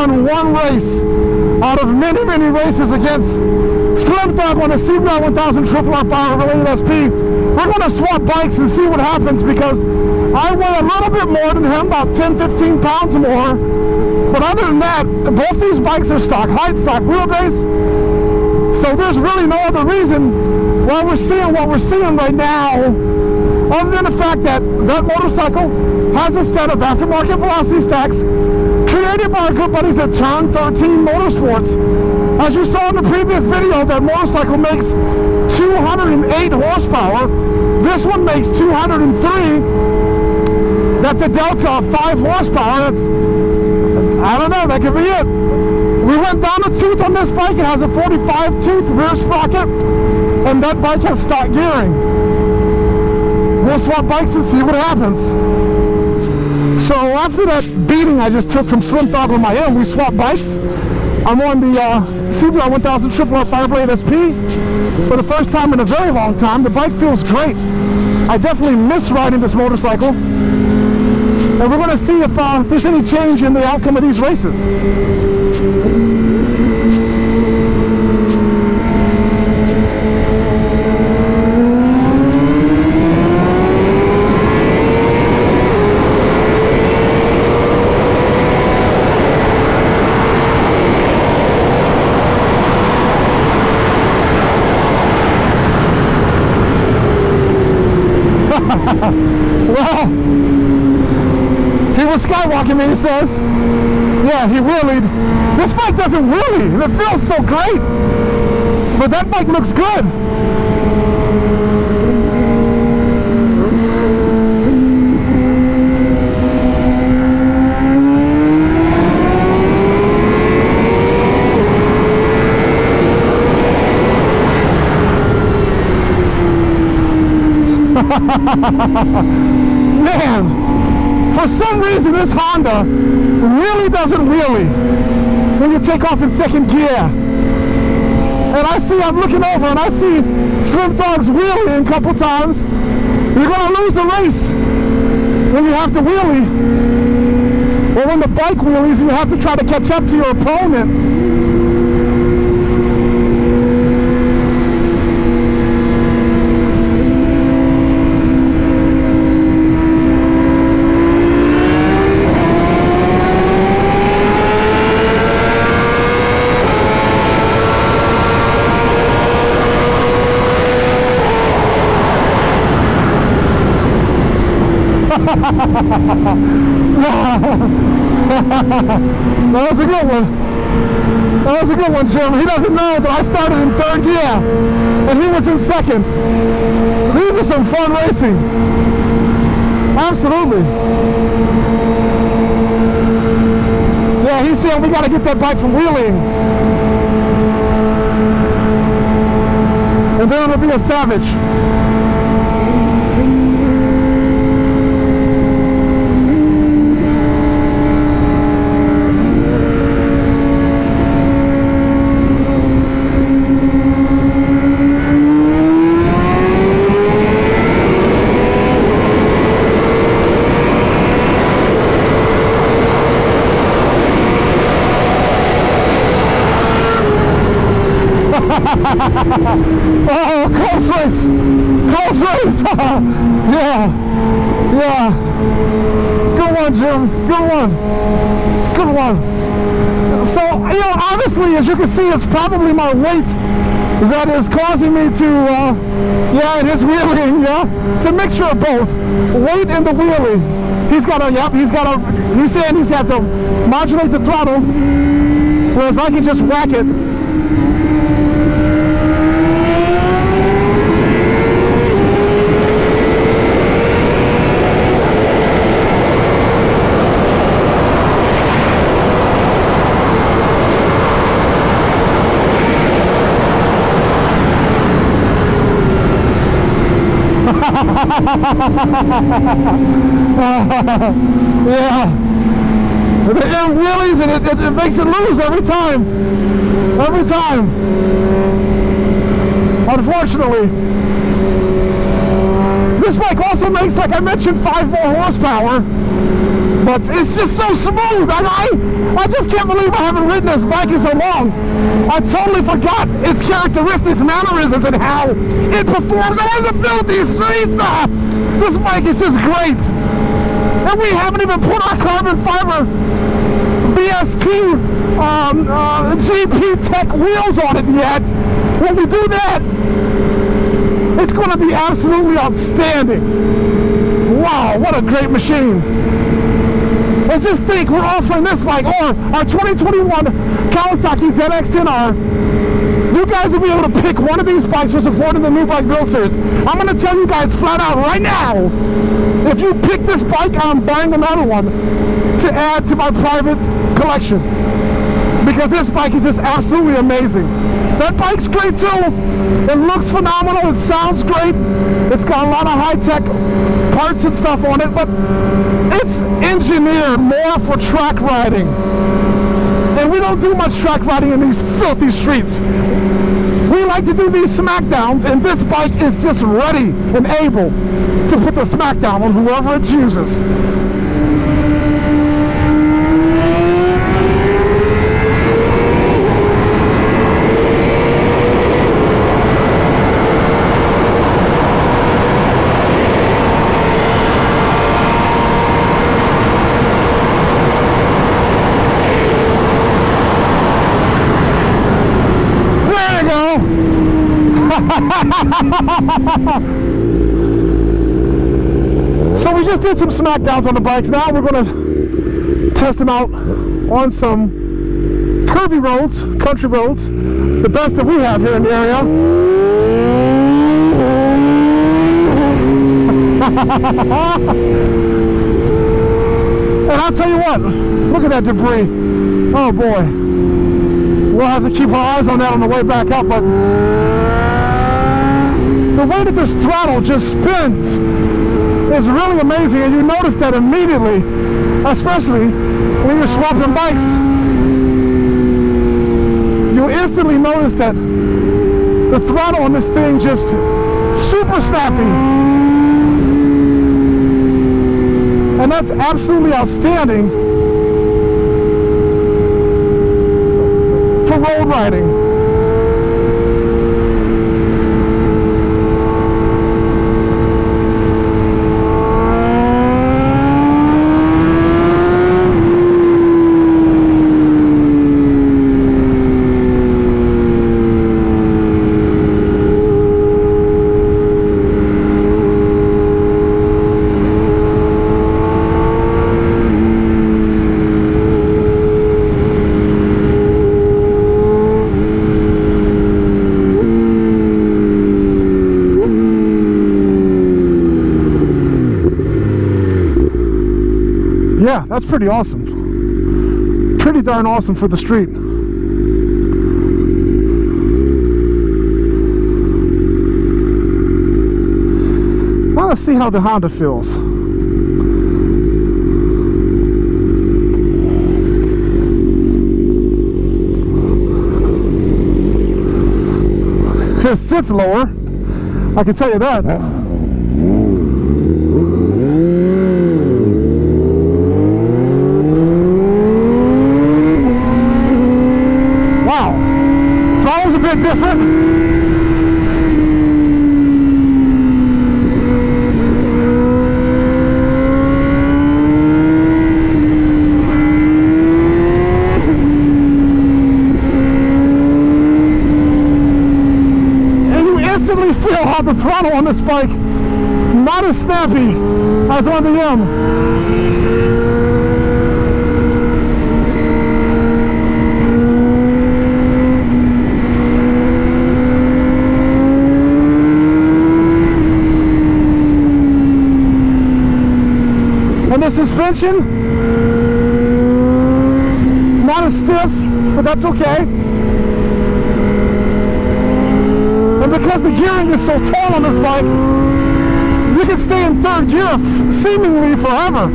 won one race out of many, many races against Slim Thug on a CBR 1000RR Fireblade SP. We're going to swap bikes and see what happens, because I weigh a little bit more than him, about 10-15 pounds more. But other than that, both these bikes are stock height, stock wheelbase. So there's really no other reason why we're seeing what we're seeing right now, other than the fact that that motorcycle has a set of aftermarket velocity stacks created by our good buddies at Turn 13 Motorsports. As you saw in the previous video, that motorcycle makes 208 horsepower. This one makes 203. That's a delta of 5 horsepower. That's, I don't know, that could be it. We went down a tooth on this bike. It has a 45 tooth rear sprocket, and that bike has stock gearing. We'll swap bikes and see what happens. So after that beating I just took from Slim Thug on my M, we swapped bikes. I'm on the CBR 1000RR Fireblade SP for the first time in a very long time. The bike feels great. I definitely miss riding this motorcycle. And we're going to see if there's any change in the outcome of these races. Well, he was skywalking me, he says. Yeah, he wheelied. This bike doesn't wheelie, and it feels so great. But that bike looks good. Man, for some reason this Honda really doesn't wheelie when you take off in second gear. And I'm looking over and I see Slim Thug's wheeling a couple times. You're going to lose the race when you have to wheelie. Or when the bike wheelies and you have to try to catch up to your opponent. That was a good one. That was a good one, Jim. He doesn't know that I started in third gear and he was in second. These are some fun racing. Absolutely. Yeah, he's saying we got to get that bike from wheeling. And then it'll be a savage. Oh, close race! Close race! Yeah, yeah. Good one, Jim. Good one. Good one. So, you know, obviously, as you can see, it's probably my weight that is causing me to, yeah, it is wheeling, yeah. It's a mixture of both, weight and the wheelie. He's saying he's got to modulate the throttle, whereas I can just whack it. Yeah, the M wheelies and it makes it lose every time. Every time. Unfortunately. This bike also makes, like I mentioned, 5 more horsepower. But it's just so smooth. I just can't believe I haven't ridden this bike in so long. I totally forgot its characteristics, mannerisms, and how it performs on the filthy streets. This bike is just great. And we haven't even put our carbon fiber BST GP Tech wheels on it yet. When we do that, it's going to be absolutely outstanding. Wow, what a great machine. And just think, we're offering this bike, or our 2021 Kawasaki ZX-10R. You guys will be able to pick one of these bikes for supporting the new bike build series. I'm going to tell you guys flat out right now, if you pick this bike, I'm buying another one to add to my private collection. Because this bike is just absolutely amazing. That bike's great too. It looks phenomenal. It sounds great. It's got a lot of high-tech parts and stuff on it, but it's engineered more for track riding. And we don't do much track riding in these filthy streets. We like to do these smackdowns, and this bike is just ready and able to put the smackdown on whoever it chooses. So we just did some smackdowns on the bikes. Now we're going to test them out on some curvy roads, country roads, the best that we have here in the area. And I'll tell you what, look at that debris. Oh boy, we'll have to keep our eyes on that on the way back up, but the way that this throttle just spins is really amazing, and you notice that immediately, especially when you're swapping bikes. You instantly notice that the throttle on this thing just super snappy. And that's absolutely outstanding for road riding. Yeah, that's pretty awesome. Pretty darn awesome for the street. Now let's see how the Honda feels. It sits lower, I can tell you that. Throttle's a bit different. And you instantly feel how the throttle on this bike not as snappy as on the M. And the suspension, not as stiff, but that's okay. And because the gearing is so tall on this bike, you can stay in third gear seemingly forever.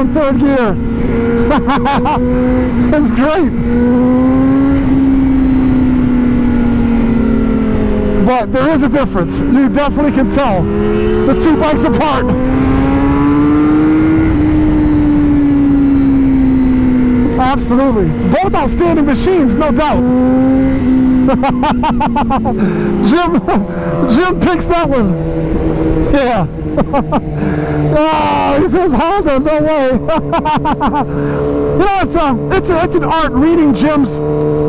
in third gear. It's great. But there is a difference. You definitely can tell the two bikes apart. Absolutely. Both outstanding machines, no doubt. Jim picks that one. Yeah. Oh, he says Honda, no way. You know, it's an art reading Jim's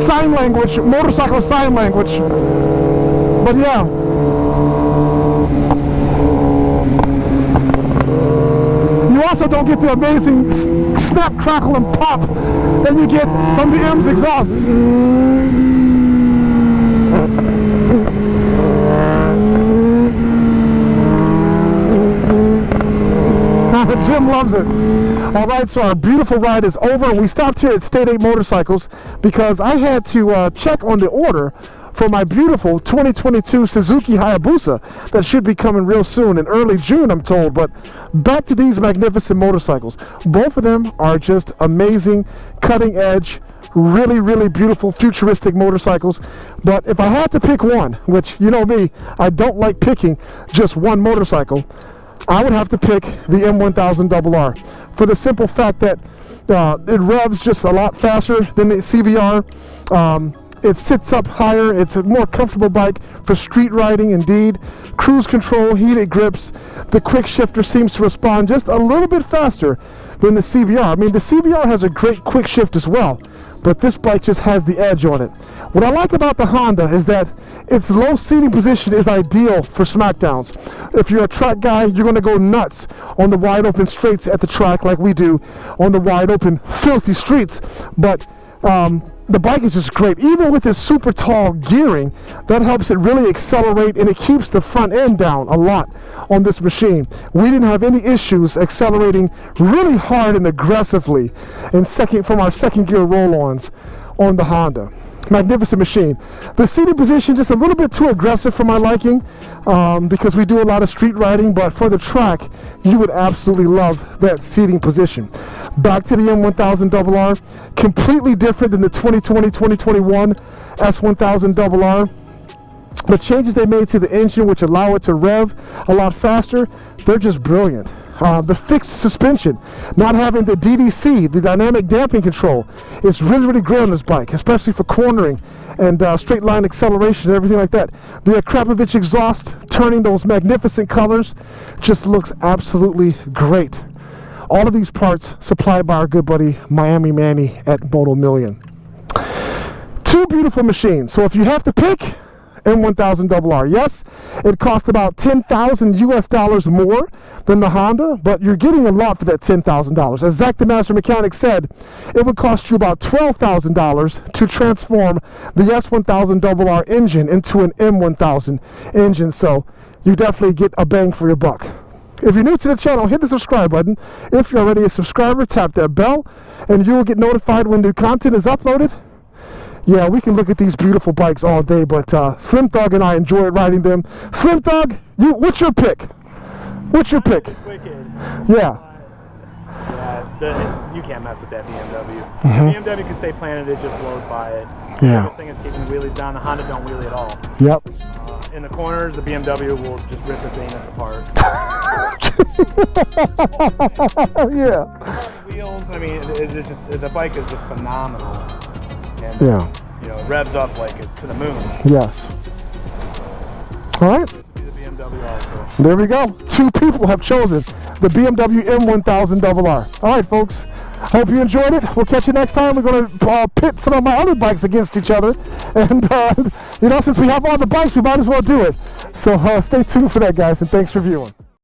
sign language, motorcycle sign language. But yeah. You also don't get the amazing snap, crackle, and pop that you get from the M's exhaust. Jim loves it. Alright, so our beautiful ride is over. We stopped here at State 8 Motorcycles because I had to check on the order for my beautiful 2022 Suzuki Hayabusa that should be coming real soon, in early June, I'm told. But back to these magnificent motorcycles. Both of them are just amazing, cutting edge, really, really beautiful, futuristic motorcycles. But if I had to pick one, which you know me, I don't like picking just one motorcycle, I would have to pick the M1000RR for the simple fact that it revs just a lot faster than the CBR. It sits up higher. It's a more comfortable bike for street riding indeed. Cruise control, heated grips. The quick shifter seems to respond just a little bit faster than the CBR. I mean, the CBR has a great quick shift as well, but this bike just has the edge on it. What I like about the Honda is that its low seating position is ideal for smackdowns. If you're a track guy, you're going to go nuts on the wide open straights at the track like we do on the wide open filthy streets. But the bike is just great. Even with its super tall gearing, that helps it really accelerate, and it keeps the front end down a lot on this machine. We didn't have any issues accelerating really hard and aggressively from our second gear roll-ons on the Honda. Magnificent machine. The seating position just a little bit too aggressive for my liking, because we do a lot of street riding, but for the track you would absolutely love that seating position. Back to the M1000RR, completely different than the 2020-2021 S1000RR. The changes they made to the engine, which allow it to rev a lot faster, they're just brilliant. The fixed suspension, not having the DDC, the dynamic damping control, is really, really great on this bike, especially for cornering and straight line acceleration and everything like that. The Krapovich exhaust, turning those magnificent colors, just looks absolutely great. All of these parts supplied by our good buddy Miami Manny at Moto Million. Two beautiful machines. So if you have to pick, M1000RR. Yes, it cost about $10,000 US more than the Honda, but you're getting a lot for that $10,000. As Zach the Master Mechanic said, it would cost you about $12,000 to transform the S1000RR engine into an M1000 engine. So you definitely get a bang for your buck. If you're new to the channel, hit the subscribe button. If you're already a subscriber, tap that bell, and you will get notified when new content is uploaded. Yeah, we can look at these beautiful bikes all day, but Slim Thug and I enjoy riding them. Slim Thug, what's your pick? What's your pick? Wicked. Yeah. You can't mess with that BMW. Mm-hmm. The BMW can stay planted, it just blows by it. Yeah. The thing is keeping the wheelies down. The Honda don't wheelie at all. Yep. In the corners, the BMW will just rip its anus apart. Yeah. Wheels, I mean, the bike is just phenomenal. And, yeah. You know, it revs up like it to the moon. Yes. All right. The BMW also. There we go. Two people have chosen the BMW M1000RR. All right, folks. Hope you enjoyed it. We'll catch you next time. We're going to pit some of my other bikes against each other. And, you know, since we have all the bikes, we might as well do it. So stay tuned for that, guys, and thanks for viewing.